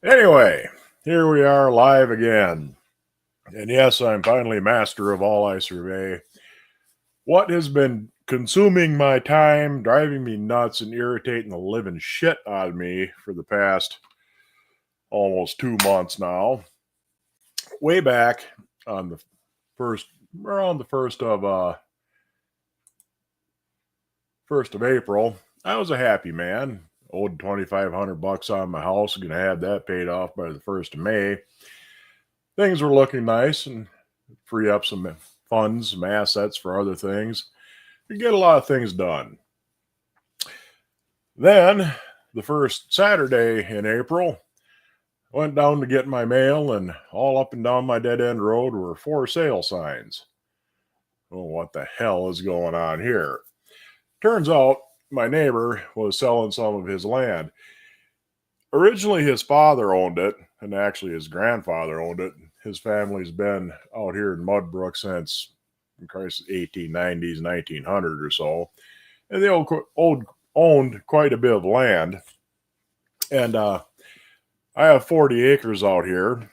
Anyway, here we are live again. And yes, I'm finally master of all I survey. What has been consuming my time, driving me nuts, and irritating the living shit out of me for the past almost 2 months now? Way back on the first, around the first of April, I was a happy man. Owed $2,500 on my house. Going to have that paid off by the 1st of May. Things were looking nice and free up some funds, some assets for other things. You get a lot of things done. Then, the first Saturday in April, I went down to get my mail, and all up and down my dead end road were for sale signs. Oh, what the hell is going on here? Turns out my neighbor was selling some of his land. Originally, his father owned it, and actually his grandfather owned it. His family's been out here in Mudbrook since, in Christ, 1890s, 1900 or so. And they owned quite a bit of land. And I have 40 acres out here,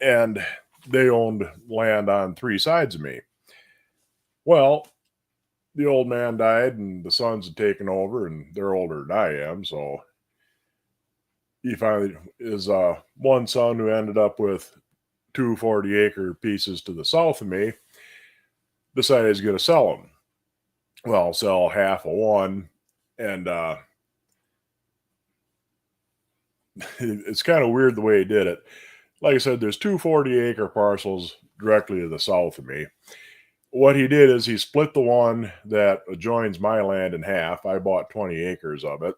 and they owned land on three sides of me. Well, the old man died, and the sons had taken over, and they're older than I am, so he finally is one son who ended up with two 40-acre pieces to the south of me decided he's going to sell them. Well, I'll sell half of one, and it's kind of weird the way he did it. Like I said, there's two 40-acre parcels directly to the south of me. What he did is he split the one that adjoins my land in half. I bought 20 acres of it.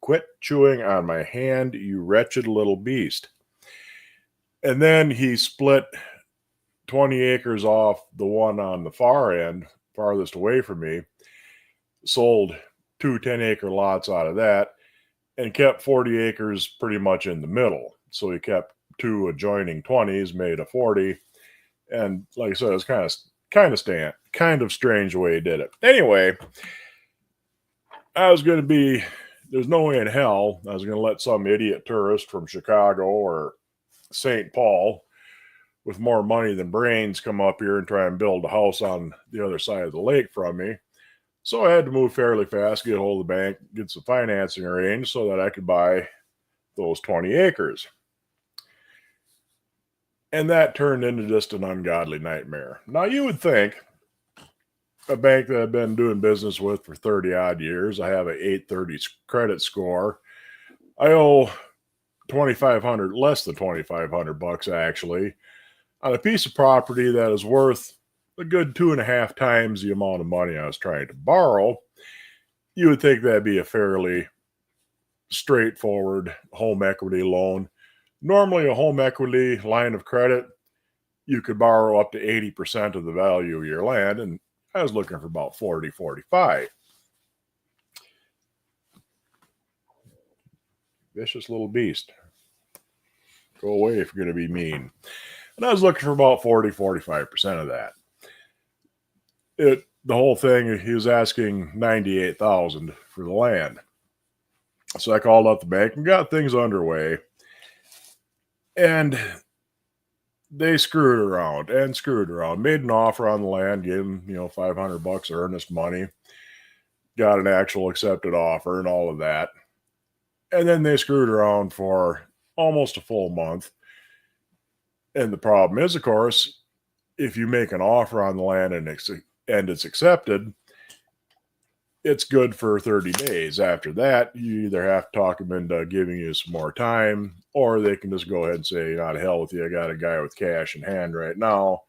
Quit chewing on my hand, you wretched little beast. And then he split 20 acres off the one on the far end, farthest away from me, sold two 10-acre lots out of that, and kept 40 acres pretty much in the middle. So he kept two adjoining 20s, made a 40. And like I said, it's kind of strange the way he did it. Anyway, there's no way in hell I was going to let some idiot tourist from Chicago or St. Paul with more money than brains come up here and try and build a house on the other side of the lake from me. So I had to move fairly fast, get a hold of the bank, get some financing arranged so that I could buy those 20 acres. And that turned into just an ungodly nightmare. Now, you would think a bank that I've been doing business with for 30 odd years, I have an 830 credit score. I owe 2,500, less than 2,500 bucks actually, on a piece of property that is worth a good 2.5 times the amount of money I was trying to borrow. You would think that'd be a fairly straightforward home equity loan. Normally, a home equity line of credit, you could borrow up to 80% of the value of your land, and I was looking for about 40, 45. Vicious little beast. Go away if you're going to be mean. And I was looking for about 40, 45% of that. The whole thing, he was asking $98,000 for the land. So I called up the bank and got things underway. And they screwed around, made an offer on the land, gave them, $500 earnest money, got an actual accepted offer and all of that. And then they screwed around for almost a full month. And the problem is, of course, if you make an offer on the land and it's accepted, it's good for 30 days. After that, you either have to talk them into giving you some more time, or they can just go ahead and say, "Not hell with you. I got a guy with cash in hand right now."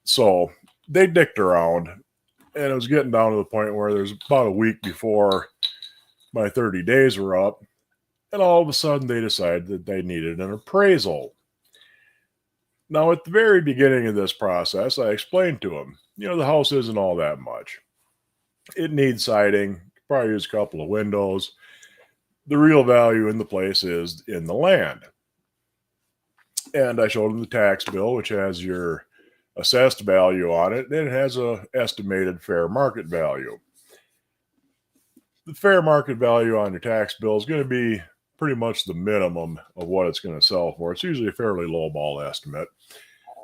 So they dicked around, and it was getting down to the point where there's about a week before my 30 days were up, and all of a sudden they decided that they needed an appraisal. Now, at the very beginning of this process, I explained to them, the house isn't all that much. It needs siding, probably use a couple of windows. The real value in the place is in the land. And I showed them the tax bill, which has your assessed value on it, and it has a estimated fair market value. The fair market value on your tax bill is going to be pretty much the minimum of what it's going to sell for. It's usually a fairly low ball estimate.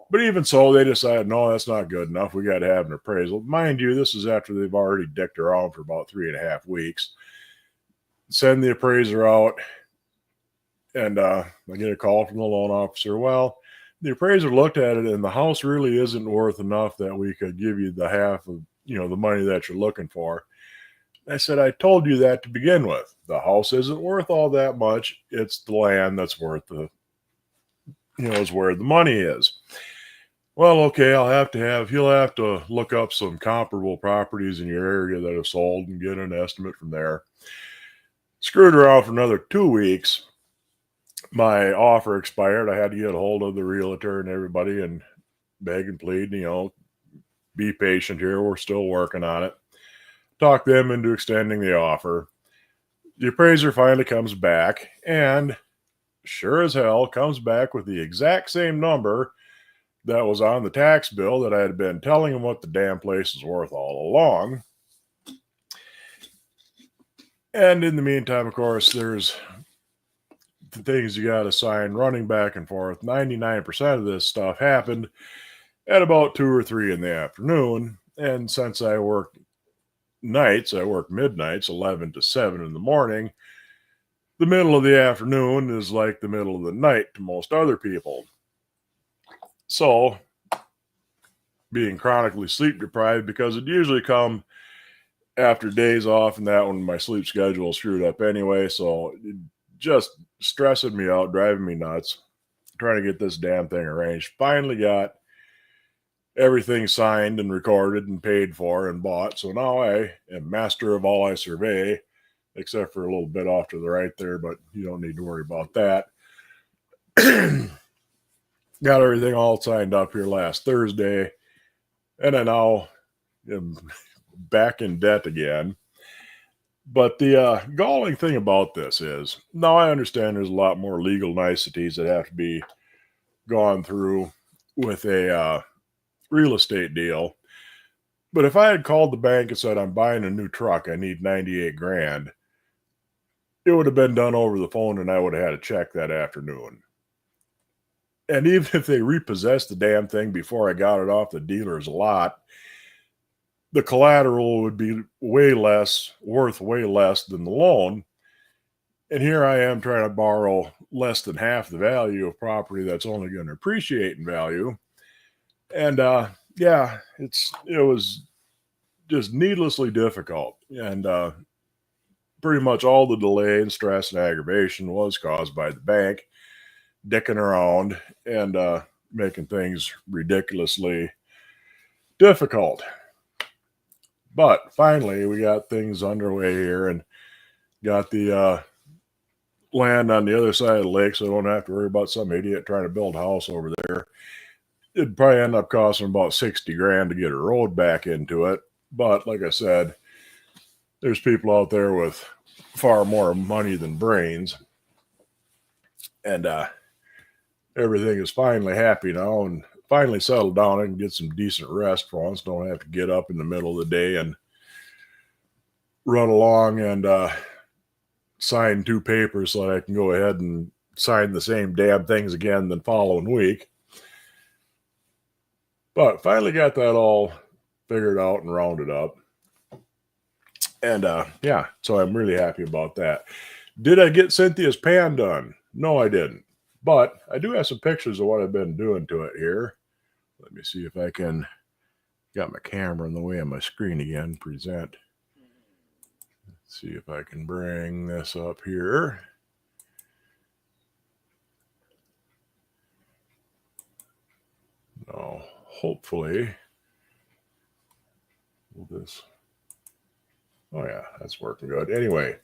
But even so, they decided, no, that's not good enough. We got to have an appraisal. Mind you, this is after they've already dicked around for about 3.5 weeks. Send the appraiser out, and I get a call from the loan officer. Well, the appraiser looked at it, and the house really isn't worth enough that we could give you the half of, the money that you're looking for. I said, I told you that to begin with. The house isn't worth all that much. It's the land that's worth is where the money is. Well, okay, you'll have to look up some comparable properties in your area that have sold and get an estimate from there. Screwed around for another 2 weeks. My offer expired. I had to get a hold of the realtor and everybody and beg and plead, be patient here. We're still working on it. Talk them into extending the offer. The appraiser finally comes back and sure as hell comes back with the exact same number that was on the tax bill that I had been telling him what the damn place is worth all along. And in the meantime, of course, there's the things you got to sign running back and forth. 99% of this stuff happened at about 2 or 3 in the afternoon. And since I work nights, I work midnights, 11 to 7 in the morning. The middle of the afternoon is like the middle of the night to most other people. So, being chronically sleep deprived, because it usually come after days off, and that when my sleep schedule is screwed up anyway, so it just stressing me out, driving me nuts, trying to get this damn thing arranged. Finally got everything signed and recorded and paid for and bought, so now I am master of all I survey, except for a little bit off to the right there, but you don't need to worry about that. Got everything all signed up here last Thursday, and I now am back in debt again. But the galling thing about this is, now I understand there's a lot more legal niceties that have to be gone through with a real estate deal. But if I had called the bank and said, I'm buying a new truck, I need 98 grand, it would have been done over the phone and I would have had a check that afternoon. And even if they repossessed the damn thing before I got it off the dealer's lot, the collateral would be worth way less than the loan. And here I am trying to borrow less than half the value of property that's only going to appreciate in value. And it was just needlessly difficult. And pretty much all the delay and stress and aggravation was caused by the bank dicking around and making things ridiculously difficult. But finally, we got things underway here and got the land on the other side of the lake, so I don't have to worry about some idiot trying to build a house over there. It'd probably end up costing about 60 grand to get a road back into it. But like I said, there's people out there with far more money than brains. And everything is finally happy now and finally settled down. I can get some decent rest for once. Don't have to get up in the middle of the day and run along and sign 2 papers so that I can go ahead and sign the same damn things again the following week. But finally got that all figured out and rounded up. And so I'm really happy about that. Did I get Cynthia's pan done? No, I didn't. But I do have some pictures of what I've been doing to it here. Let me see if I can, got my camera in the way of my screen again, present. Let's see if I can bring this up here. No, hopefully, will this, oh yeah, that's working good. Anyway,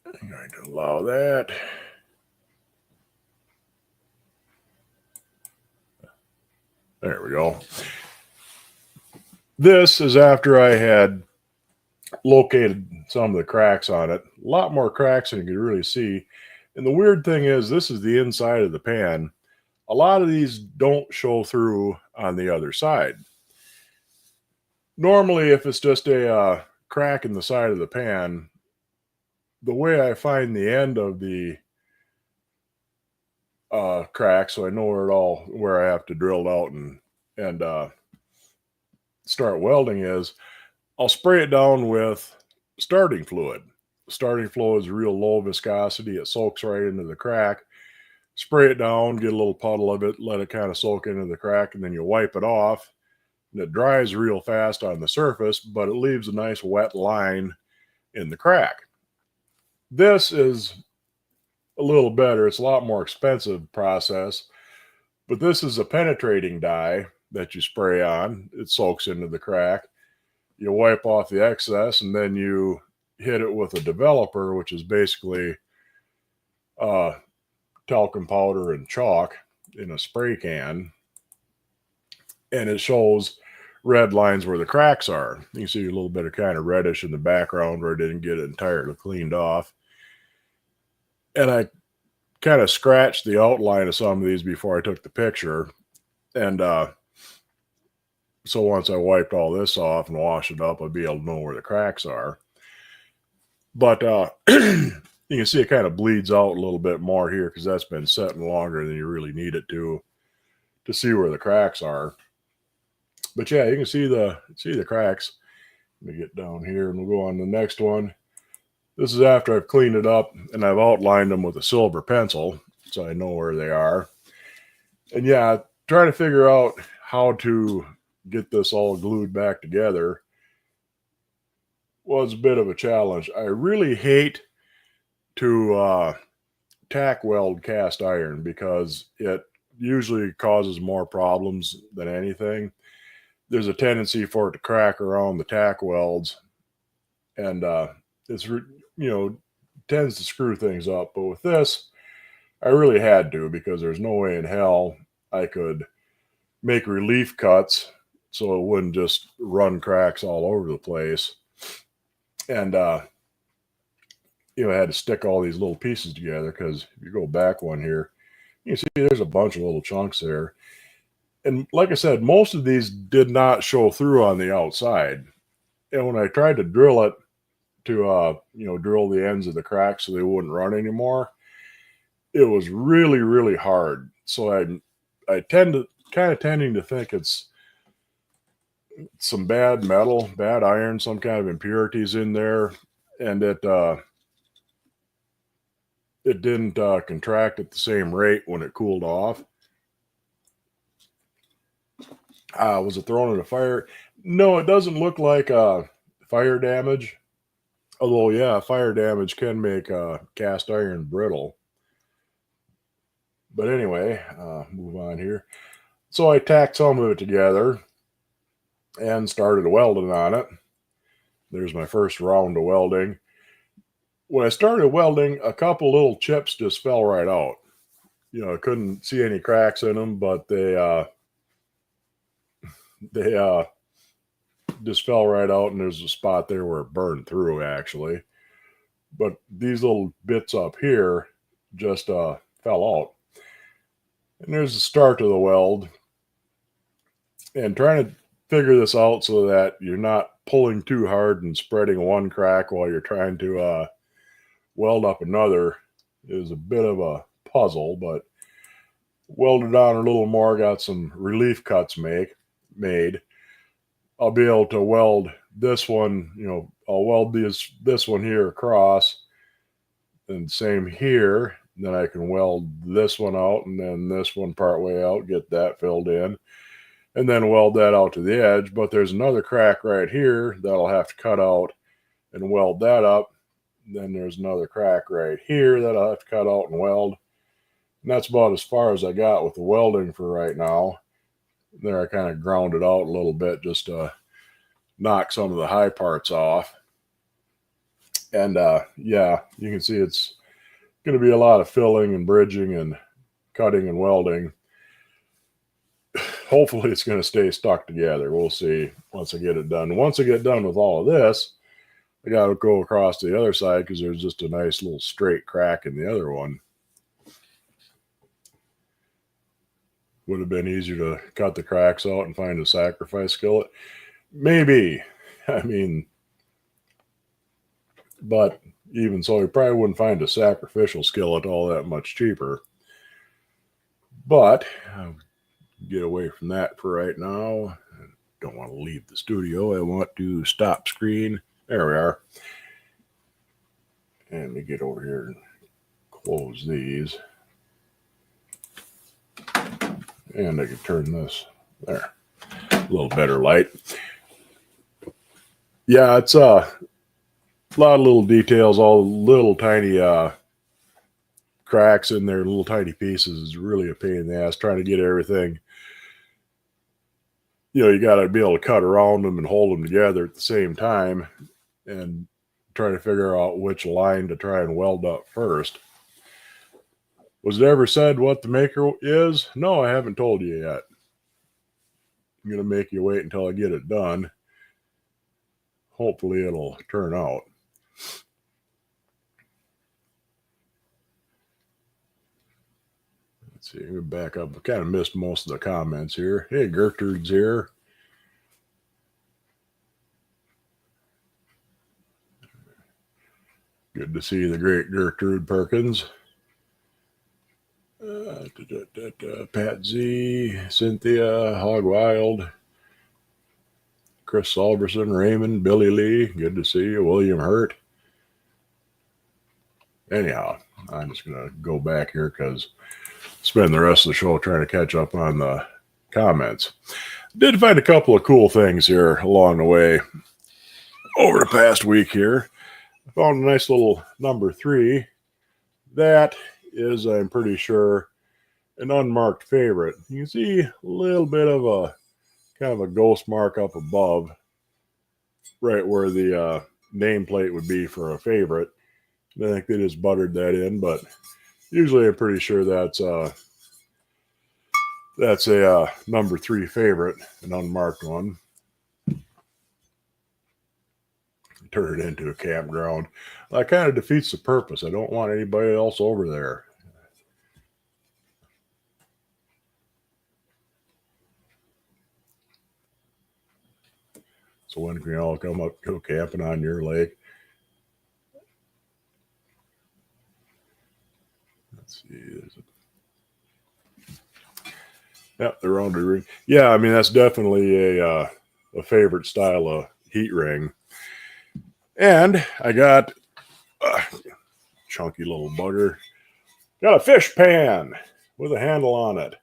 I'm going to allow that. There we go. This is after I had located some of the cracks on it. A lot more cracks than you could really see. And the weird thing is, this is the inside of the pan. A lot of these don't show through on the other side. Normally, if it's just a crack in the side of the pan, the way I find the end of the crack, so I know where I have to drill it out and start welding, is I'll spray it down with starting fluid. Starting fluid is real low viscosity. It soaks right into the crack. Spray it down, get a little puddle of it, let it kind of soak into the crack, and then you wipe it off. And it dries real fast on the surface, but it leaves a nice wet line in the crack. This is a little better. It's a lot more expensive process, but this is a penetrating dye that you spray on. It soaks into the crack. You wipe off the excess, and then you hit it with a developer, which is basically talcum powder and chalk in a spray can, and it shows red lines where the cracks are. You can see a little bit of kind of reddish in the background where it didn't get it entirely cleaned off. And I kind of scratched the outline of some of these before I took the picture. And so once I wiped all this off and washed it up, I'd be able to know where the cracks are. But you can see it kind of bleeds out a little bit more here because that's been setting longer than you really need it to see where the cracks are. But yeah, you can see the cracks. Let me get down here and we'll go on to the next one. This is after I've cleaned it up and I've outlined them with a silver pencil so I know where they are. And yeah, trying to figure out how to get this all glued back together was a bit of a challenge. I really hate to tack weld cast iron because it usually causes more problems than anything. There's a tendency for it to crack around the tack welds, and it's tends to screw things up. But with this, I really had to, because there's no way in hell I could make relief cuts so it wouldn't just run cracks all over the place. And I had to stick all these little pieces together, because if you go back one here, you can see there's a bunch of little chunks there. And like I said, most of these did not show through on the outside. And when I tried to drill it to, drill the ends of the cracks so they wouldn't run anymore, it was really, really hard. So I tending to think it's some bad metal, bad iron, some kind of impurities in there, and it didn't contract at the same rate when it cooled off. Was it thrown in a fire? No, it doesn't look like fire damage. Although, yeah, fire damage can make cast iron brittle. But anyway, move on here. So I tacked some of it together and started welding on it. There's my first round of welding. When I started welding, a couple little chips just fell right out. I couldn't see any cracks in them, but they just fell right out, and there's a spot there where it burned through, actually. But these little bits up here just fell out. And there's the start of the weld. And trying to figure this out so that you're not pulling too hard and spreading one crack while you're trying to weld up another is a bit of a puzzle, but welded on a little more, got some relief cuts made. I'll be able to weld this one, I'll weld this one here across, and same here. Then I can weld this one out, and then this one part way out, get that filled in, and then weld that out to the edge. But there's another crack right here that I'll have to cut out and weld that up. And then there's another crack right here that I'll have to cut out and weld. And that's about as far as I got with the welding for right now. There I kind of ground it out a little bit just to knock some of the high parts off. And yeah, you can see it's going to be a lot of filling and bridging and cutting and welding. Hopefully it's going to stay stuck together. We'll see once I get it done. Once I get done with all of this, I got to go across to the other side because there's just a nice little straight crack in the other one. Would have been easier to cut the cracks out and find a sacrifice skillet. Maybe. I mean, but even so, you probably wouldn't find a sacrificial skillet all that much cheaper. But I'll get away from that for right now. I don't want to leave the studio. I want to stop screen. There we are. And we get over here and close these. And I can turn this there. A little better light. Yeah, it's a lot of little details, all little tiny cracks in there, little tiny pieces is really a pain in the ass trying to get everything. You got to be able to cut around them and hold them together at the same time and try to figure out which line to try and weld up first. Was it ever said what the maker is? No, I haven't told you yet. I'm going to make you wait until I get it done. Hopefully it'll turn out. Let's see, we're back up. I kind of missed most of the comments here. Hey, Gertrude's here. Good to see the great Gertrude Perkins. Pat Z, Cynthia, Hog Wild, Chris Salverson, Raymond, Billy Lee. Good to see you. William Hurt. Anyhow, I'm just going to go back here because spend the rest of the show trying to catch up on the comments. Did find a couple of cool things here along the way over the past week here. I found a nice little number 3. That is, I'm pretty sure, an unmarked favorite. You can see a little bit of a kind of a ghost mark up above, right where the nameplate would be for a favorite. I think they just buttered that in, but usually I'm pretty sure that's a number 3 favorite, an unmarked one. Turn it into a campground. That kind of defeats the purpose. I don't want anybody else over there. So when can you all come up, go camping on your lake? Let's see. Yep, the rounded ring. Yeah, I mean that's definitely a favorite style of heat ring. And I got a chunky little bugger. Got a fish pan with a handle on it.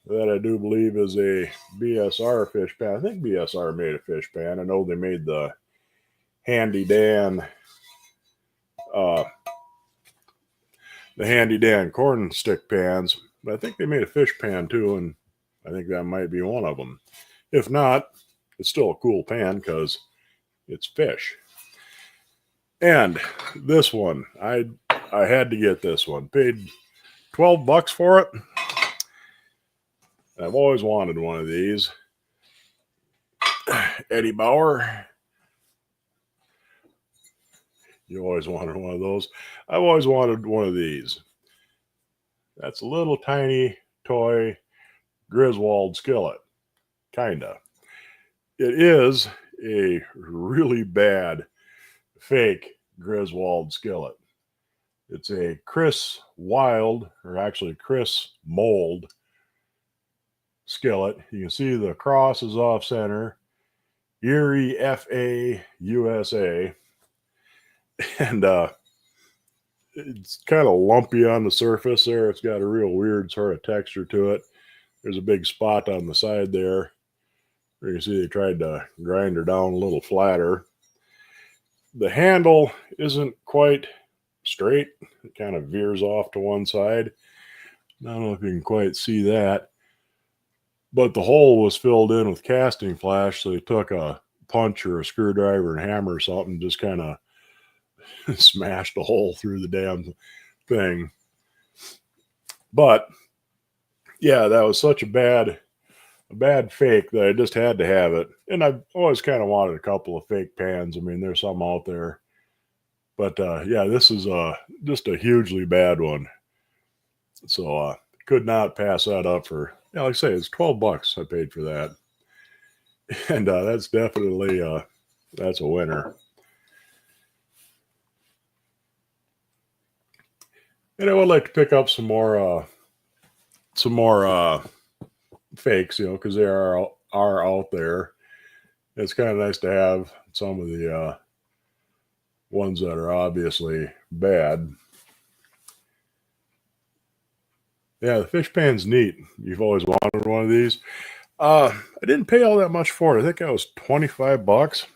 That I do believe is a BSR fish pan. I think BSR made a fish pan. I know they made the Handy Dan corn stick pans, but I think they made a fish pan too, and I think that might be one of them. If not, it's still a cool pan because it's fish. And this one, I had to get this one. Paid $12 for it. I've always wanted one of these. Eddie Bauer. You always wanted one of those. I've always wanted one of these. That's a little tiny toy Griswold skillet. Kinda. It is a really bad fake Griswold skillet. It's a Chris Wild, or actually Chris Mold skillet. You can see the cross is off center. Erie FA USA. And it's kind of lumpy on the surface there. It's got a real weird sort of texture to it. There's a big spot on the side there. You can see they tried to grind her down a little flatter. The handle isn't quite straight. It kind of veers off to one side. I don't know if you can quite see that. But the hole was filled in with casting flash, so they took a punch or a screwdriver and hammer or something, just kind of smashed a hole through the damn thing. But yeah, that was such a bad fake that I just had to have it. And I've always kind of wanted a couple of fake pans. I mean, there's some out there. But yeah, this is just a hugely bad one. So could not pass that up for, like I say, it's $12 I paid for that. And that's definitely, that's a winner. And I would like to pick up some more fakes, because they are out there. It's kind of nice to have some of the ones that are obviously bad. Yeah, the fish pan's neat. You've always wanted one of these. I didn't pay all that much for it. I think I was $25.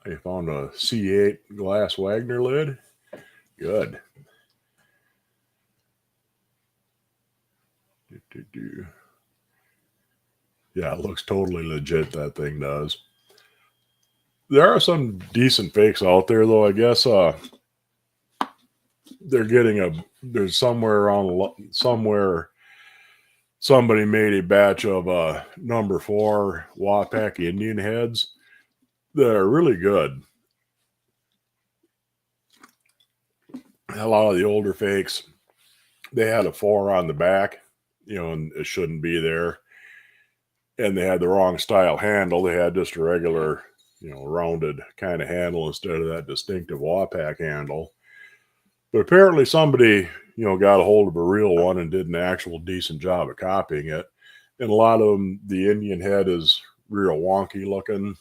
I found a C8 glass Wagner lid. Good. Yeah, it looks totally legit, that thing does. There are some decent fakes out there, though. I guess they're getting there's somewhere somebody made a batch of number 4 Wapak Indian heads that are really good. A lot of the older fakes, they had a 4 on the back, and it shouldn't be there. And they had the wrong style handle. They had just a regular, rounded kind of handle instead of that distinctive Wapak handle. But apparently somebody, got a hold of a real one and did an actual decent job of copying it. And a lot of them, the Indian head is real wonky looking.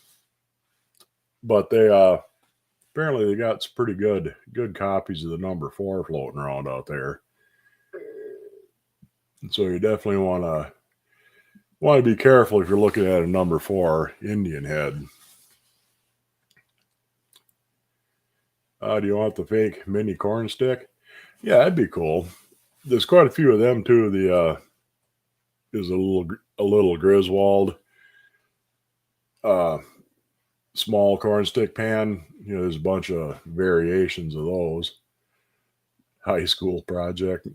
But they apparently they got some pretty good copies of the number 4 floating around out there. And so you definitely want to be careful if you're looking at a number 4 Indian head. Do you want the fake mini corn stick? Yeah, that'd be cool. There's quite a few of them too. Is a little Griswold small corn stick pan. There's a bunch of variations of those. High school project.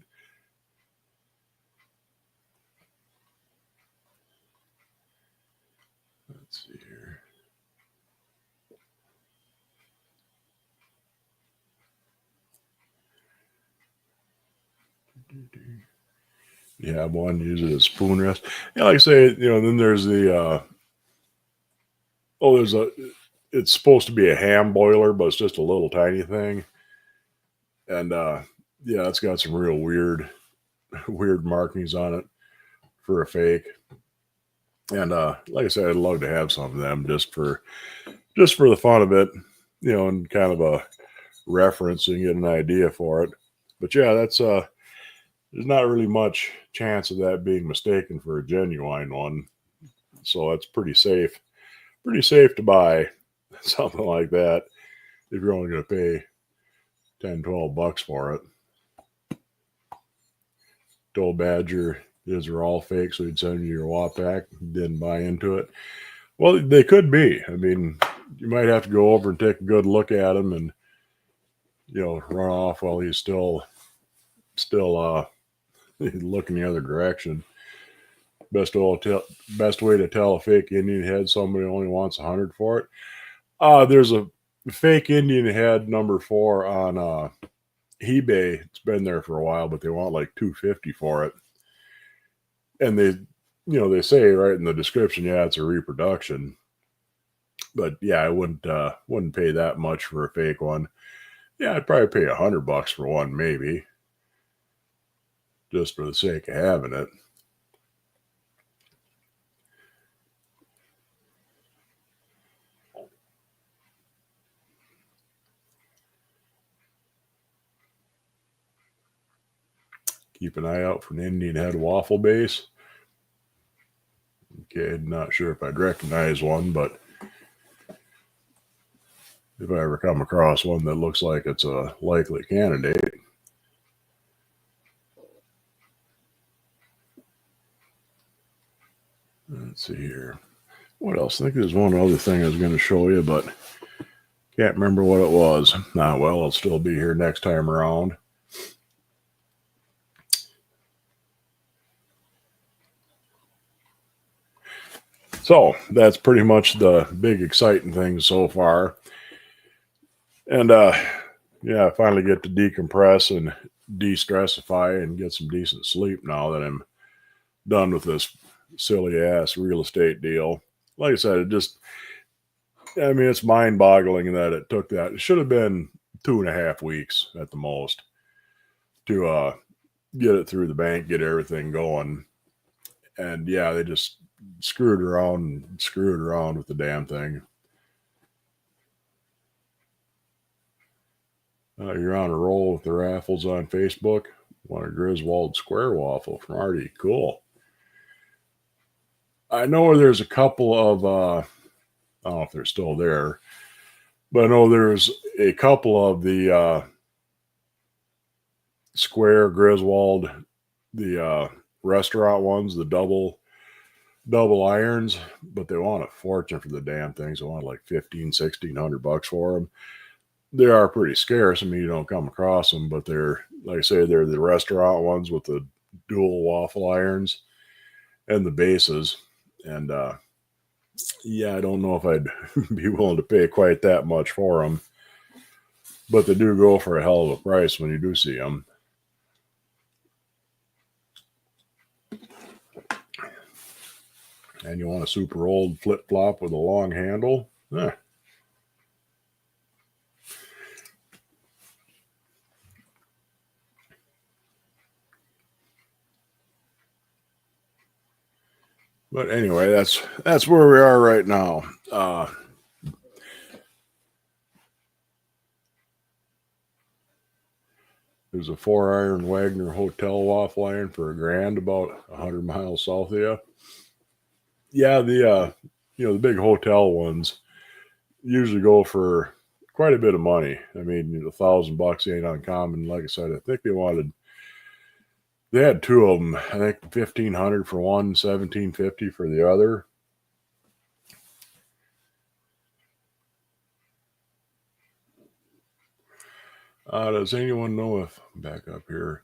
Let's see here. Yeah, one uses a spoon rest. Yeah, like I say, then there's the it's supposed to be a ham boiler, but it's just a little tiny thing. And yeah, it's got some real weird markings on it for a fake. And like I said, I'd love to have some of them just for the fun of it, and kind of a reference and get an idea for it. But yeah, that's there's not really much chance of that being mistaken for a genuine one. So that's pretty safe to buy something like that if you're only going to pay $10-12 for it. Told Badger these are all fake, so he'd send you your Wapak. Didn't buy into it. Well, they could be. I mean, you might have to go over and take a good look at them and run off while he's still looking the other direction. Best way to tell a fake Indian head somebody only wants 100 for it. There's a fake Indian head number 4 on eBay. It's been there for a while, but they want like $250 for it. And they say right in the description, yeah, it's a reproduction. But yeah, I wouldn't pay that much for a fake one. Yeah, I'd probably pay $100 for one, maybe, just for the sake of having it. Keep an eye out for an Indian head waffle base. Okay, not sure if I'd recognize one, but if I ever come across one that looks like it's a likely candidate. Let's see here. What else? I think there's one other thing I was going to show you, but can't remember what it was. Well, it'll still be here next time around. So that's pretty much the big exciting thing so far. And yeah, I finally get to decompress and de-stressify and get some decent sleep now that I'm done with this silly ass real estate deal. Like I said, I mean, it's mind-boggling that it took that. It should have been 2.5 weeks at the most to get it through the bank, get everything going. And yeah, they just screwed around with the damn thing. You're on a roll with the raffles on Facebook. Want a Griswold square waffle from Artie. Cool. I know there's a couple of, I don't know if they're still there, but I know there's a couple of the square Griswold, the restaurant ones, the double irons, but they want a fortune for the damn things. They want like $1,500-$1,600 for them. They are pretty scarce. I mean, you don't come across them, but they're, like I say, they're the restaurant ones with the dual waffle irons and the bases. And yeah, I don't know if I'd be willing to pay quite that much for them, but they do go for a hell of a price when you do see them. And you want a super old flip flop with a long handle? But anyway, that's where we are right now. There's a 4-iron Wagner Hotel waffle iron for $1,000, about 100 miles south of you. Yeah, the the big hotel ones usually go for quite a bit of money. I mean, $1,000 ain't uncommon. Like I said, I think they had two of them. I think 1,500 for one, 1,750 for the other. Does anyone know if, back up here,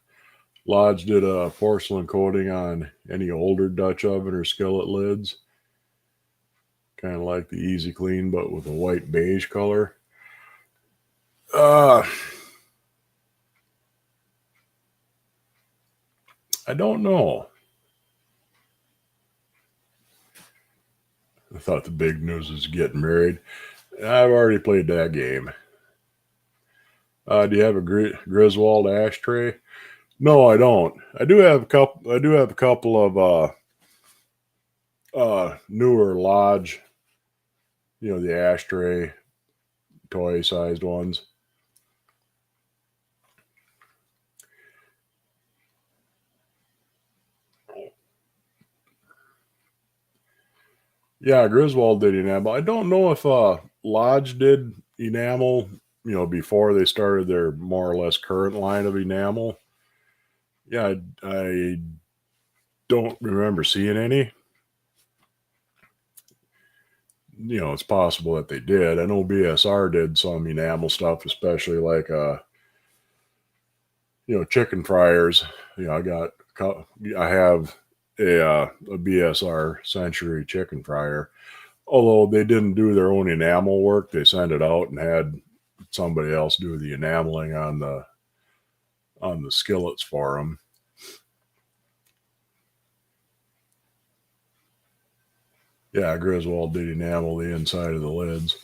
Lodge did a porcelain coating on any older Dutch oven or skillet lids? Kind of like the Easy Clean, but with a white beige color. I don't know. I thought the big news was getting married. I've already played that game. Do you have a Griswold ashtray? No, I don't. I do have a couple of newer Lodge, the ashtray toy sized ones. Yeah, Griswold did enamel. I don't know if Lodge did enamel, before they started their more or less current line of enamel. Yeah, I don't remember seeing any. It's possible that they did. I know BSR did some enamel stuff, especially like chicken fryers. I have a BSR Century chicken fryer. Although they didn't do their own enamel work, they sent it out and had somebody else do the enameling on the skillets for them. Yeah, Griswold did enamel the inside of the lids.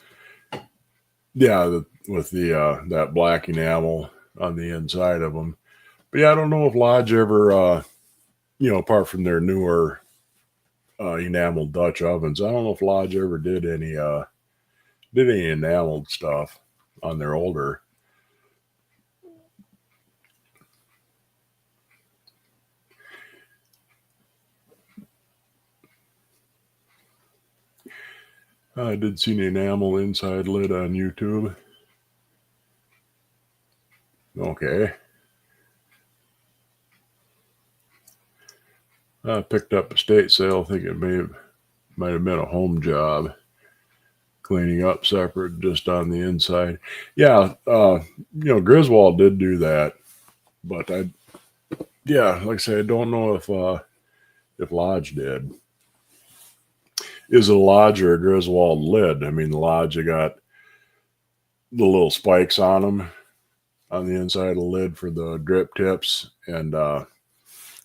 Yeah, with the that black enamel on the inside of them. But yeah, I don't know if Lodge ever, apart from their newer enameled Dutch ovens, I don't know if Lodge ever did any enameled stuff on their older. I did see an enamel inside lid on YouTube. Okay. I picked up a state sale. I think it might have been a home job, cleaning up separate just on the inside. Yeah, Griswold did do that, but like I say, I don't know if Lodge did. Is it a Lodge or a Griswold lid? I mean, the Lodge, you got the little spikes on them on the inside of the lid for the drip tips, and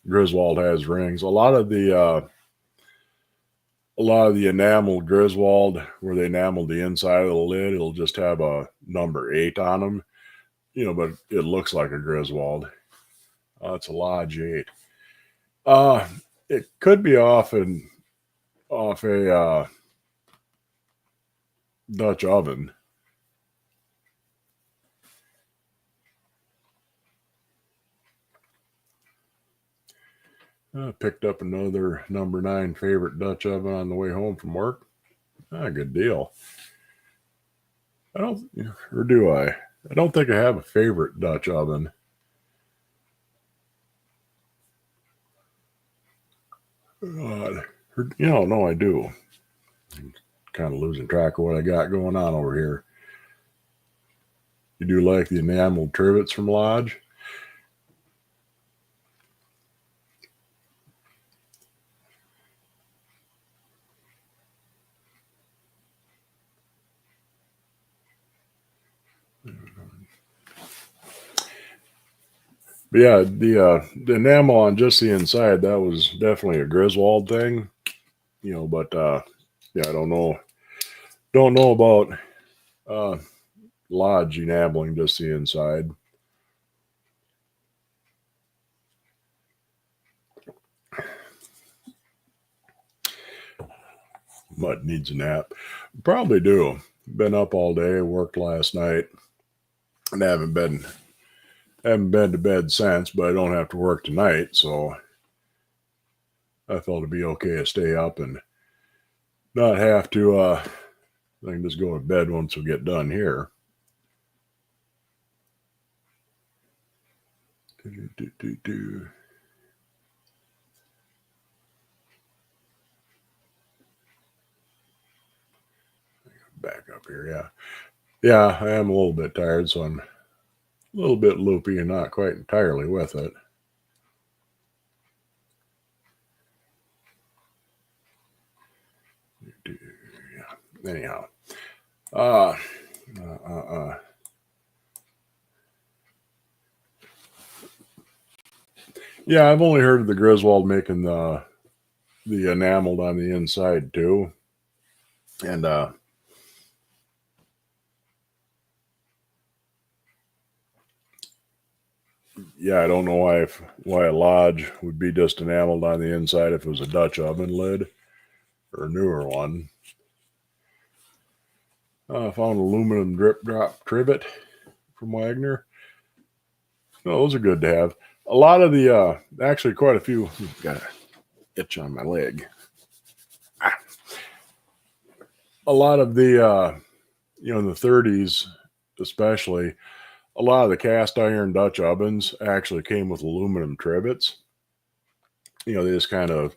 Griswold has rings. A lot of the A lot of the enameled Griswold, where they enameled the inside of the lid, it'll just have a number 8 on them, but it looks like a Griswold. It's a Lodge 8. Uh, it could be off a Dutch oven. I picked up another number 9 favorite Dutch oven on the way home from work. Good deal. I don't, or do I? I don't think I have a favorite Dutch oven. No, I do. I'm kind of losing track of what I got going on over here. You do like the enameled trivets from Lodge? But yeah, the enamel on just the inside, that was definitely a Griswold thing, but yeah, I don't know about uh, Lodge enameling just the inside. Mutt needs a nap. Probably do. Been up all day, worked last night, and haven't been to bed since, but I don't have to work tonight, so I felt it'd be okay to stay up and not have to. I can just go to bed once we get done here. Back up here, yeah. Yeah, I am a little bit tired, so I'm a little bit loopy and not quite entirely with it. Yeah. Anyhow, yeah, I've only heard of the Griswold making the enameled on the inside too, and yeah, I don't know why a Lodge would be just enameled on the inside if it was a Dutch oven lid or a newer one. I found aluminum drip drop trivet from Wagner. No, those are good to have. A lot of the actually quite a few. Got an itch on my leg. A lot of the in the 30s especially, a lot of the cast iron Dutch ovens actually came with aluminum trivets. They just kind of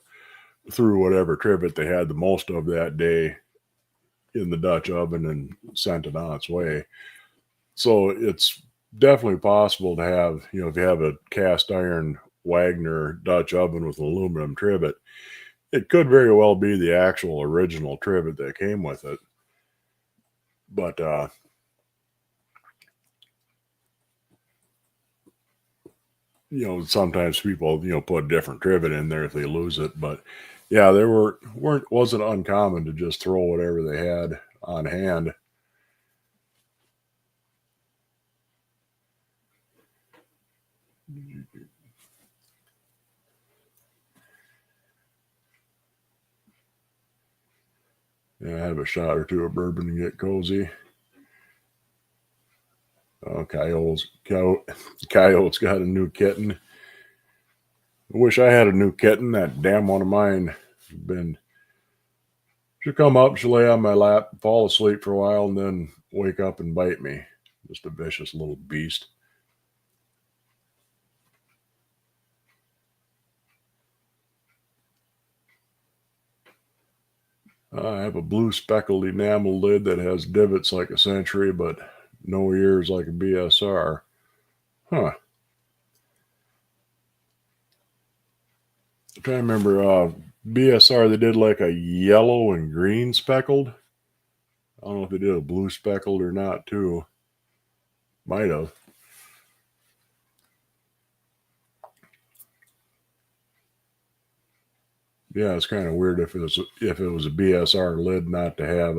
threw whatever trivet they had the most of that day in the Dutch oven and sent it on its way. So it's definitely possible to have, if you have a cast iron Wagner Dutch oven with an aluminum trivet, it could very well be the actual original trivet that came with it. But sometimes people put a different trivet in there if they lose it. But yeah, there wasn't uncommon to just throw whatever they had on hand. Yeah, have a shot or two of bourbon and get cozy. Oh, Coyote's got a new kitten. I wish I had a new kitten. That damn one of mine she'll come up, she'll lay on my lap, fall asleep for a while, and then wake up and bite me. Just a vicious little beast. I have a blue speckled enamel lid that has divots like a Century, but no ears like a BSR. Huh. I'm trying to remember. BSR, they did like a yellow and green speckled. I don't know if they did a blue speckled or not, too. Might have. Yeah, it's kind of weird if it was a BSR lid not to have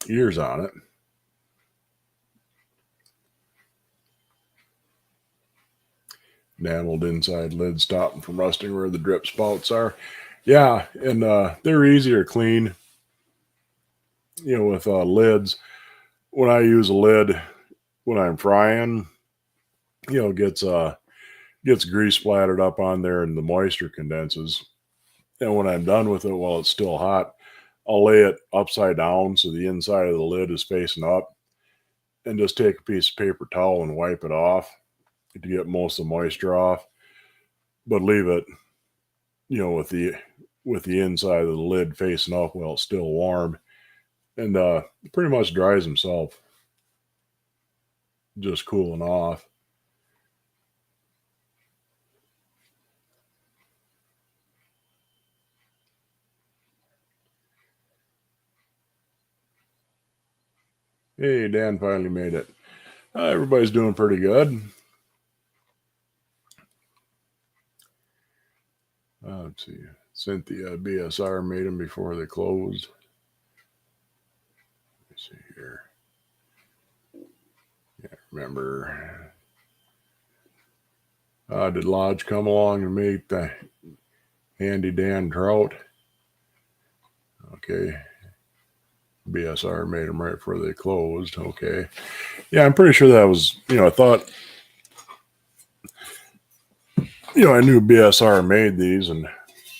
ears on it. Enameled inside lid stopping from rusting where the drip spouts are. Yeah, and they're easier to clean. With lids. When I use a lid when I'm frying, gets grease splattered up on there and the moisture condenses. And when I'm done with it while it's still hot, I'll lay it upside down so the inside of the lid is facing up and just take a piece of paper towel and wipe it off to get most of the moisture off. But leave it, with the inside of the lid facing up while it's still warm. And it pretty much dries himself, just cooling off. Hey, Dan finally made it. Everybody's doing pretty good. Let's see. Cynthia BSR made them before they closed. Let's see here. Yeah, remember. Did Lodge come along and make the Handy Dan trout? Okay. BSR made them right before they closed. Okay. Yeah, I'm pretty sure that was, I thought, I knew BSR made these, and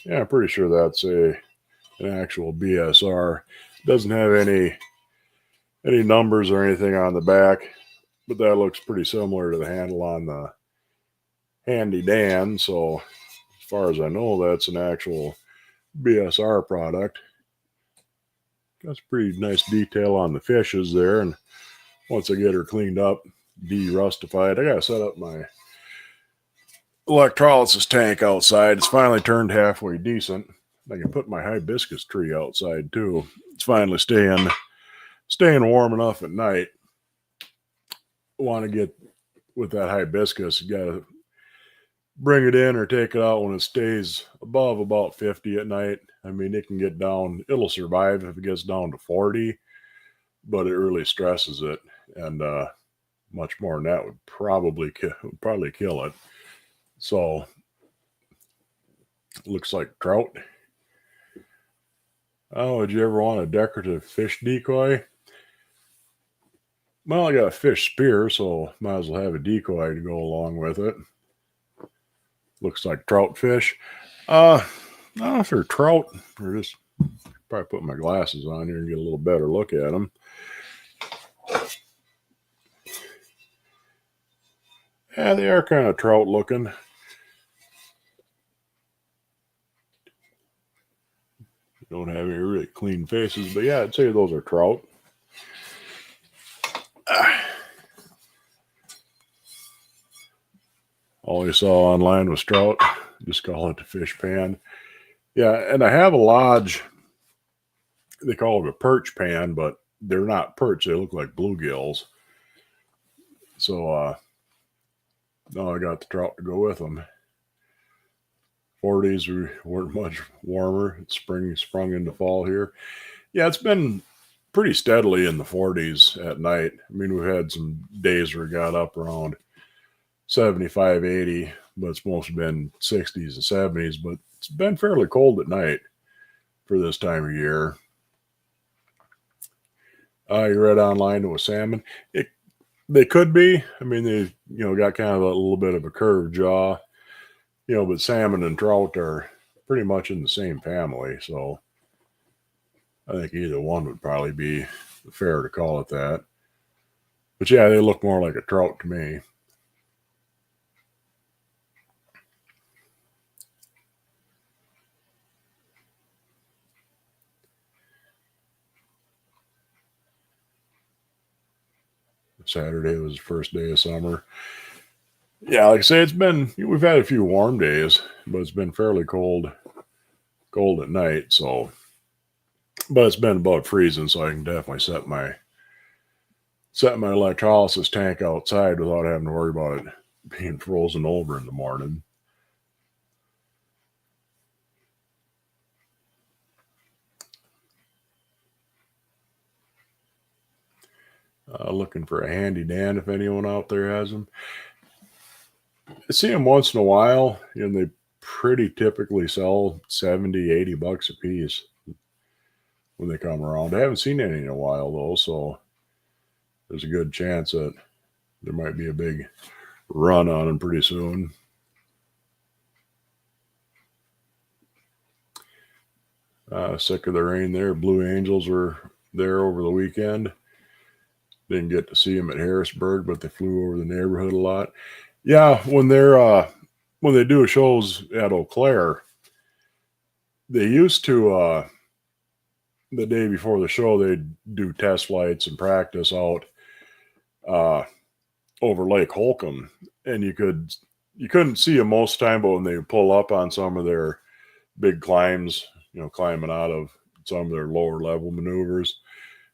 yeah, I'm pretty sure that's an actual BSR. Doesn't have any numbers or anything on the back, but that looks pretty similar to the handle on the Handy Dan. So as far as I know, that's an actual BSR product. That's pretty nice detail on the fishes there. And once I get her cleaned up, de-rustified, I got to set up my electrolysis tank outside. It's finally turned halfway decent. I can put my hibiscus tree outside too. It's finally staying warm enough at night. Want to get with that hibiscus, you got to bring it in or take it out when it stays above about 50 at night. I mean, it can get down, it'll survive if it gets down to 40, but it really stresses it. And much more than that would probably kill it. So, looks like trout. Oh, would you ever want a decorative fish decoy? Well, I got a fish spear, so might as well have a decoy to go along with it. Looks like trout fish. I don't know if they're trout or just probably put my glasses on here and get a little better look at them. Yeah, they are kind of trout looking. Don't have any really clean faces, but yeah, I'd say those are trout. All you saw online was trout. Just call it the fish pan. Yeah, and I have a Lodge. They call it a perch pan, but they're not perch. They look like bluegills. So now I got the trout to go with them. 40s weren't much warmer. It's spring sprung into fall here. Yeah, it's been pretty steadily in the 40s at night. I mean, we've had some days where it got up around 75, 80, but it's mostly been 60s and 70s. But it's been fairly cold at night for this time of year. You read online it was salmon. They could be. I mean, they got kind of a little bit of a curved jaw. But salmon and trout are pretty much in the same family, so I think either one would probably be fair to call it that. But yeah, they look more like a trout to me. Saturday was the first day of summer. Yeah, like I say, we've had a few warm days, but it's been fairly cold at night. So, but it's been about freezing, so I can definitely set my electrolysis tank outside without having to worry about it being frozen over in the morning. Looking for a handy Dan if anyone out there has them. I see them once in a while, and they pretty typically sell 70, $80 a piece when they come around. I haven't seen any in a while though, so there's a good chance that there might be a big run on them pretty soon. Sick of the rain there. Blue Angels were there over the weekend. Didn't get to see them at Harrisburg, but they flew over the neighborhood a lot. Yeah, when they do shows at Eau Claire, they used to the day before the show they'd do test flights and practice out over Lake Holcomb, and you couldn't see them most of the time, but when they pull up on some of their big climbs, climbing out of some of their lower level maneuvers,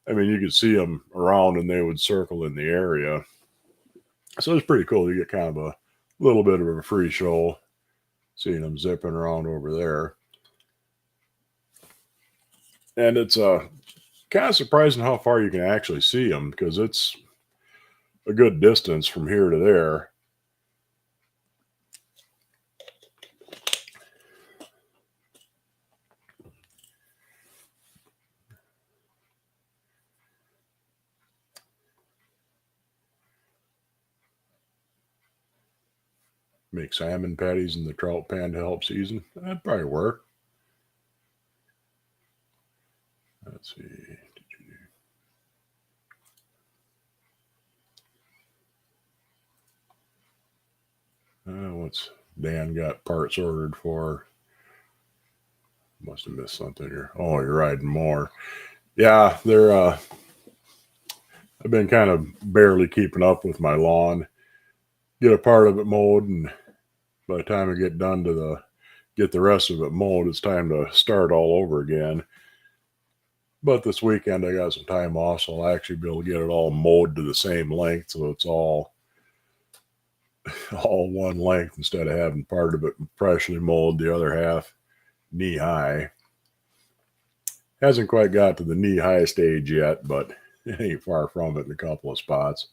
I mean, you could see them around and they would circle in the area. So it's pretty cool. You get kind of a little bit of a free show seeing them zipping around over there. And it's kind of surprising how far you can actually see them, because it's a good distance from here to there. Make salmon patties in the trout pan to help season. That'd probably work. Let's see. What's Dan got parts ordered for? Must have missed something here. Oh, you're riding more. Yeah, they're. I've been kind of barely keeping up with my lawn. Get a part of it mowed, and by the time I get done to get the rest of it mowed, it's time to start all over again. But this weekend I got some time off, so I'll actually be able to get it all mowed to the same length, so it's all one length instead of having part of it freshly mowed, the other half knee high. Hasn't quite got to the knee high stage yet, but it ain't far from it in a couple of spots.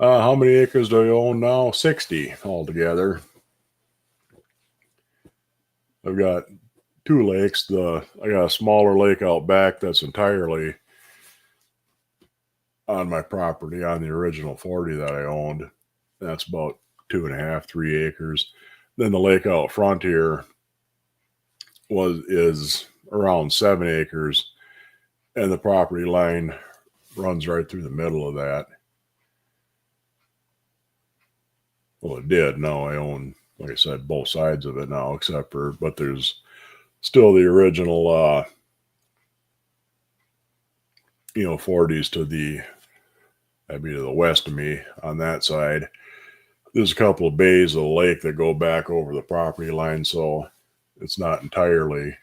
How many acres do I own now? 60 altogether. I've got 2 lakes. I got a smaller lake out back that's entirely on my property on the original 40 that I owned. That's about 2.5, 3 acres. Then the lake out front here is around 7 acres, and the property line runs right through the middle of that. Well, it did. Now I own, like I said, both sides of it now, but there's still the original, 40s that'd be to the west of me on that side. There's a couple of bays of the lake that go back over the property line, so it's not entirely,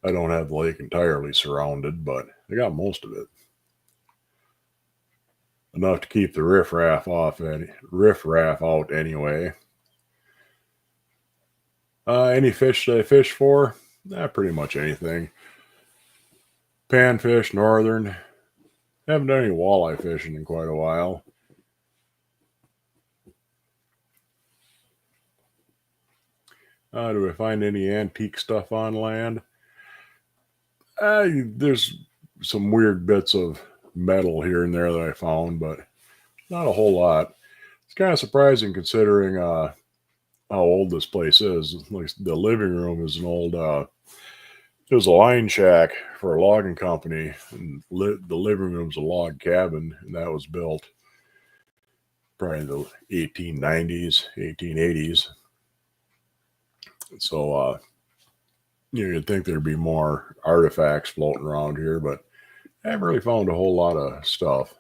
I don't have the lake entirely surrounded, but I got most of it. Enough to keep the riffraff out anyway. Any fish that I fish for? Pretty much anything. Panfish, northern. Haven't done any walleye fishing in quite a while. Do I find any antique stuff on land? There's some weird bits of metal here and there that I found, but not a whole lot. It's kind of surprising considering how old this place is. Like the living room is an old. It was a line shack for a logging company, and the living room's a log cabin, and that was built probably in the 1890s, 1880s. So, you'd think there'd be more artifacts floating around here, but I haven't really found a whole lot of stuff.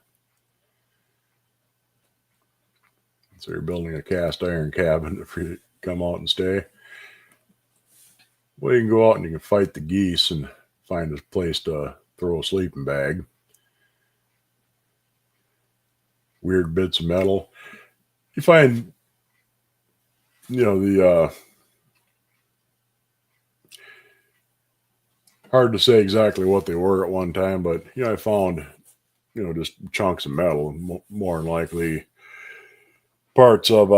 So you're building a cast iron cabin if you come out and stay. Well, you can go out and you can fight the geese and find a place to throw a sleeping bag. weird bits of metal. You find, the hard to say exactly what they were at one time, but I found just chunks of metal, more than likely parts of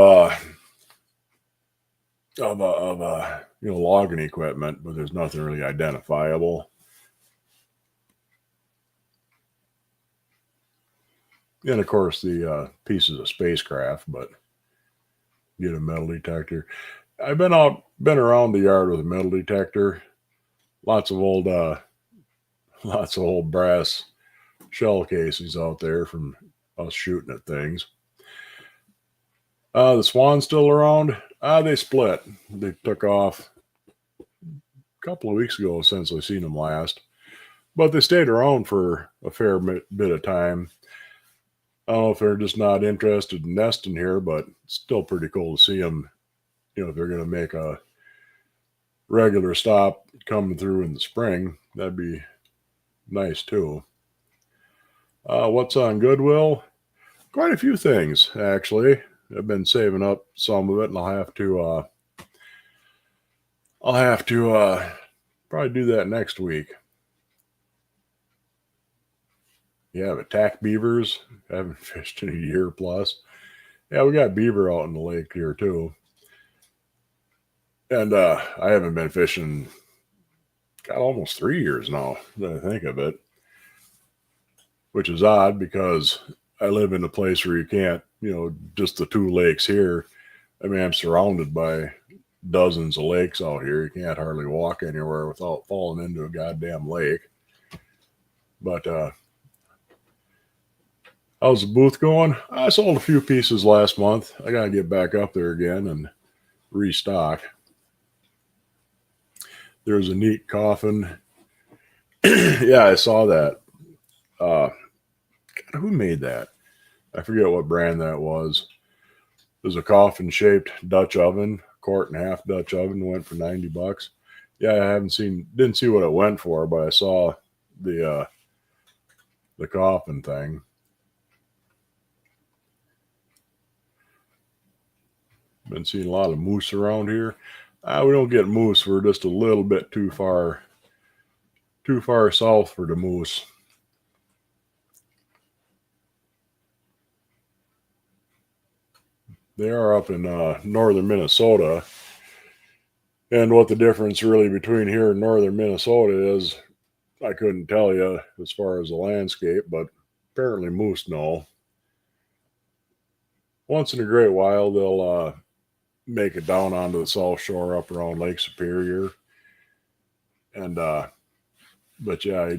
logging equipment, but there's nothing really identifiable. And of course the pieces of spacecraft, but get a metal detector. I've been around the yard with a metal detector. Lots of old lots of old brass shell casings out there from us shooting at things. The Swan's still around. They split. They took off a couple of weeks ago since I seen them last, but they stayed around for a fair bit of time. I don't know if they're just not interested in nesting here, but it's still pretty cool to see them. If they're going to make a regular stop coming through in the spring, that'd be nice too. What's on Goodwill? Quite a few things, actually. I've been saving up some of it, and I'll have to probably do that next week. Yeah, attack beavers. I haven't fished in a year plus. Yeah, we got beaver out in the lake here too. And I haven't been fishing, got almost 3 years now, that I think of it. Which is odd because I live in a place where you can't, just the 2 lakes here. I mean, I'm surrounded by dozens of lakes out here. You can't hardly walk anywhere without falling into a goddamn lake. But how's the booth going? I sold a few pieces last month. I got to get back up there again and restock. There's a neat coffin. Yeah, I saw that. God, who made that? I forget what brand that was. There's a coffin shaped Dutch oven, quart and a half Dutch oven, went for $90. Yeah, I didn't see what it went for, but I saw the coffin thing. Been seeing a lot of moose around here. We don't get moose. We're just a little bit too far south for the moose. They are up in northern Minnesota. And what the difference really between here and northern Minnesota is, I couldn't tell you as far as the landscape, but apparently moose know. Once in a great while, they'll make it down onto the south shore up around Lake Superior. And but yeah, you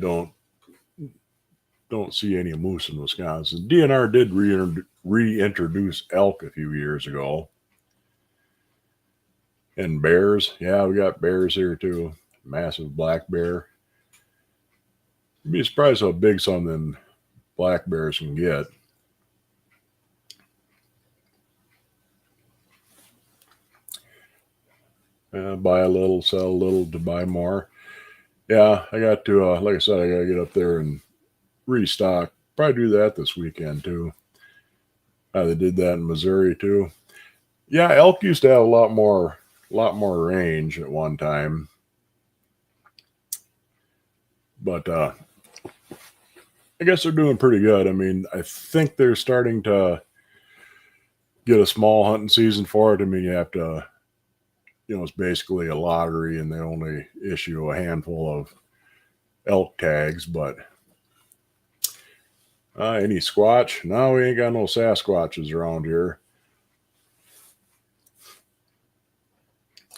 don't see any moose in Wisconsin. DNR did reintroduce elk a few years ago. And bears. Yeah, we got bears here too. Massive black bear. You'd be surprised how big some of them black bears can get. Buy a little, sell a little to buy more. Yeah, I got to, like I said, I got to get up there and restock. Probably do that this weekend too. They did that in Missouri too. Yeah, elk used to have a lot more range at one time. But I guess they're doing pretty good. I mean, I think they're starting to get a small hunting season for it. I mean, you have to, it's basically a lottery and they only issue a handful of elk tags. But any squatch? No, we ain't got no Sasquatches around here.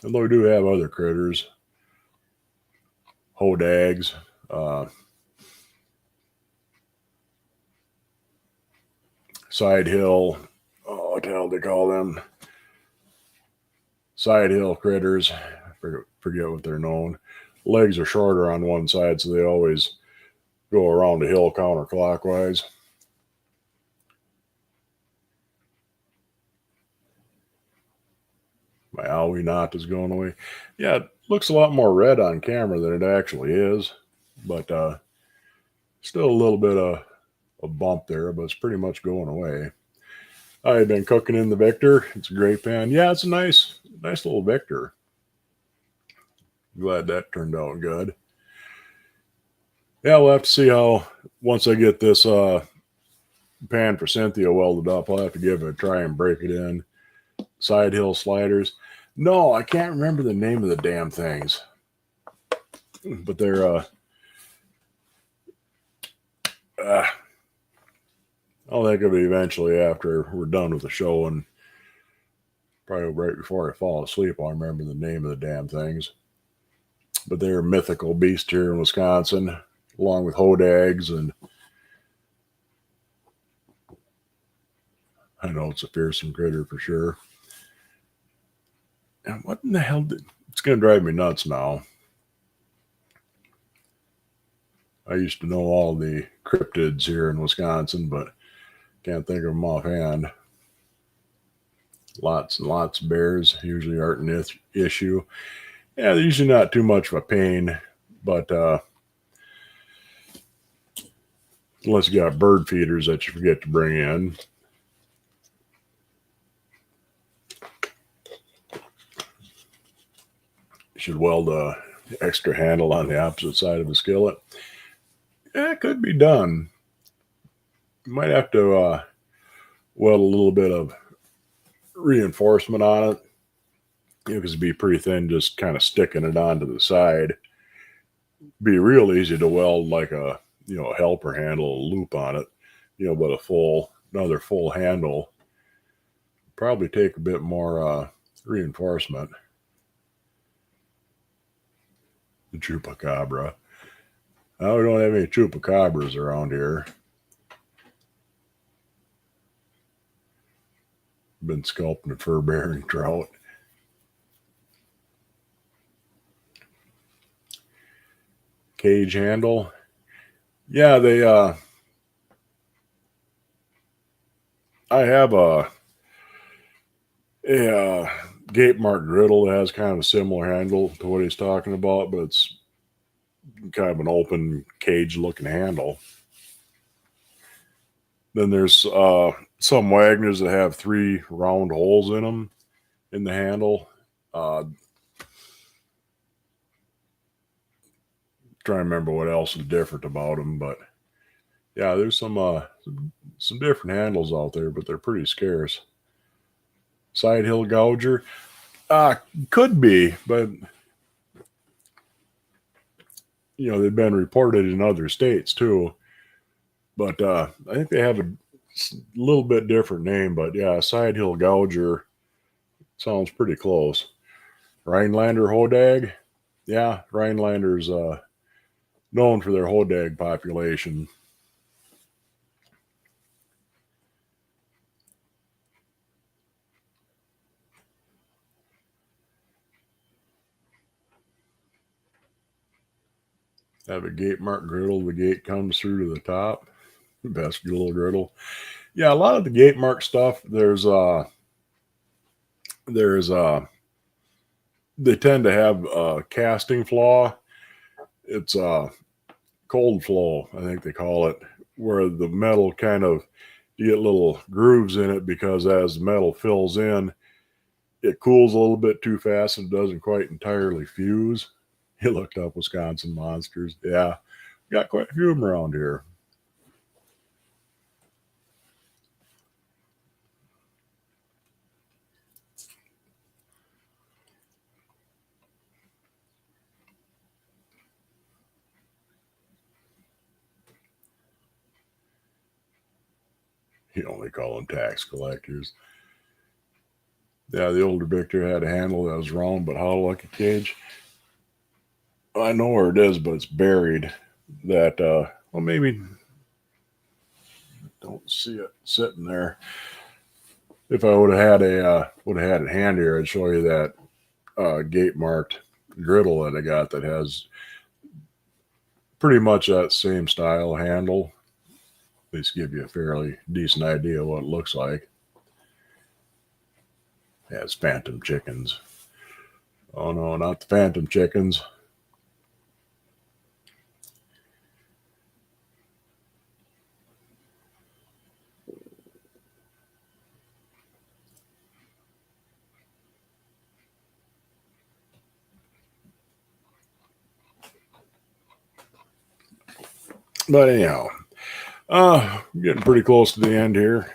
Although we do have other critters. Hodags. Side hill. Oh, what the hell they call them? Side hill critters. I forget what they're known. Legs are shorter on one side, so they always go around the hill counterclockwise. My owie knot is going away. Yeah, it looks a lot more red on camera than it actually is, but still a little bit of a bump there, but it's pretty much going away. I've been cooking in the Victor. It's a great pan. Yeah, it's a nice little Victor. Glad that turned out good. Yeah, we'll have to see how once I get this pan for Cynthia welded up. I'll have to give it a try and break it in. Side hill sliders. No, I can't remember the name of the damn things, but they're I'll think of it eventually after we're done with the show, and probably right before I fall asleep, I'll remember the name of the damn things. But they're a mythical beast here in Wisconsin, along with hodags, and I know it's a fearsome critter for sure. And what in the hell it's going to drive me nuts now. I used to know all the cryptids here in Wisconsin, but can't think of them offhand. Lots and lots of bears usually aren't an issue. Yeah, they're usually not too much of a pain, but unless you got bird feeders that you forget to bring in. You should weld a extra handle on the opposite side of the skillet. Yeah, it could be done. You might have to weld a little bit of reinforcement on it, because it'd be pretty thin, just kind of sticking it onto the side. Be real easy to weld like a helper handle, a loop on it, but another full handle probably take a bit more reinforcement. The chupacabra. Now we don't have any chupacabras around here. Been sculpting a fur bearing trout. Cage handle. Yeah, they I have a gate mark griddle that has kind of a similar handle to what he's talking about, but it's kind of an open cage looking handle. Then there's some Wagners that have 3 round holes in them in the handle. Trying to remember what else is different about them, but yeah, there's some different handles out there, but they're pretty scarce. Side hill gouger, could be, but they've been reported in other states too. But I think they have a little bit different name. But yeah, side hill gouger sounds pretty close. Rhinelander hodag, yeah, Rhinelander's known for their hodag population. Have a gate mark griddle. The gate comes through to the top. Best little griddle. Yeah, a lot of the gate mark stuff. They tend to have a casting flaw. It's cold flow, I think they call it, where the metal kind of, you get little grooves in it because as the metal fills in, it cools a little bit too fast and doesn't quite entirely fuse. You looked up Wisconsin monsters. Yeah, got quite a few of them around here. You only call them tax collectors. Yeah, the older Victor had a handle that was round but hollow like a cage. I know where it is, but it's buried. That well, maybe don't see it sitting there. If I would have had it handier, I'd show you that gate marked griddle that I got that has pretty much that same style handle. At least give you a fairly decent idea of what it looks like. Yeah, it's phantom chickens. Oh no, not the phantom chickens. But anyhow, getting pretty close to the end here.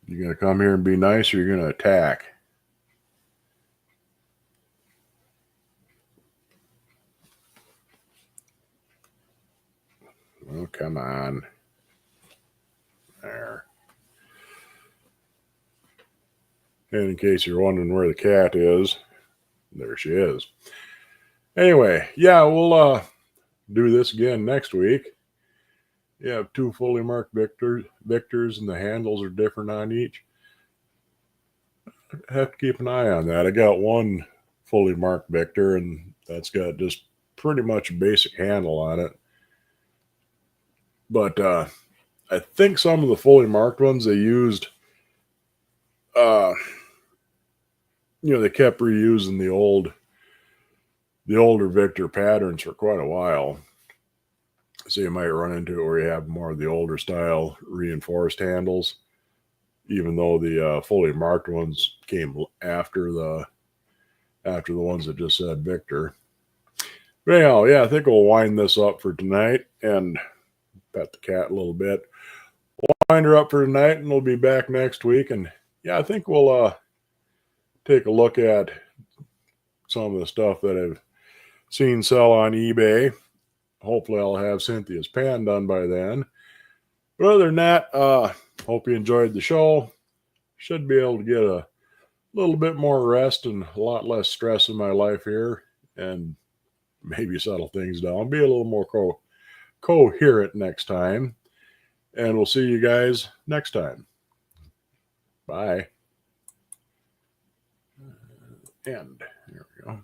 You gonna come here and be nice, or you're gonna attack? Oh, come on. There. And in case you're wondering where the cat is, there she is. Anyway, yeah, we'll do this again next week. You have 2 fully marked victors, and the handles are different on each. I have to keep an eye on that. I got one fully marked victor, and that's got just pretty much a basic handle on it. But I think some of the fully marked ones they used, they kept reusing the older Victor patterns for quite a while. So you might run into it where you have more of the older style reinforced handles, even though the fully marked ones came after the ones that just said Victor. But anyhow, yeah, I think we'll wind this up for tonight and pet the cat a little bit. We'll wind her up for tonight, and we'll be back next week. And yeah, I think we'll take a look at some of the stuff that I've seen sell on eBay. Hopefully I'll have Cynthia's pan done by then. But other than that, hope you enjoyed the show. Should be able to get a little bit more rest and a lot less stress in my life here, and maybe settle things down. Be a little more coherent next time. And we'll see you guys next time. Bye. And there we go.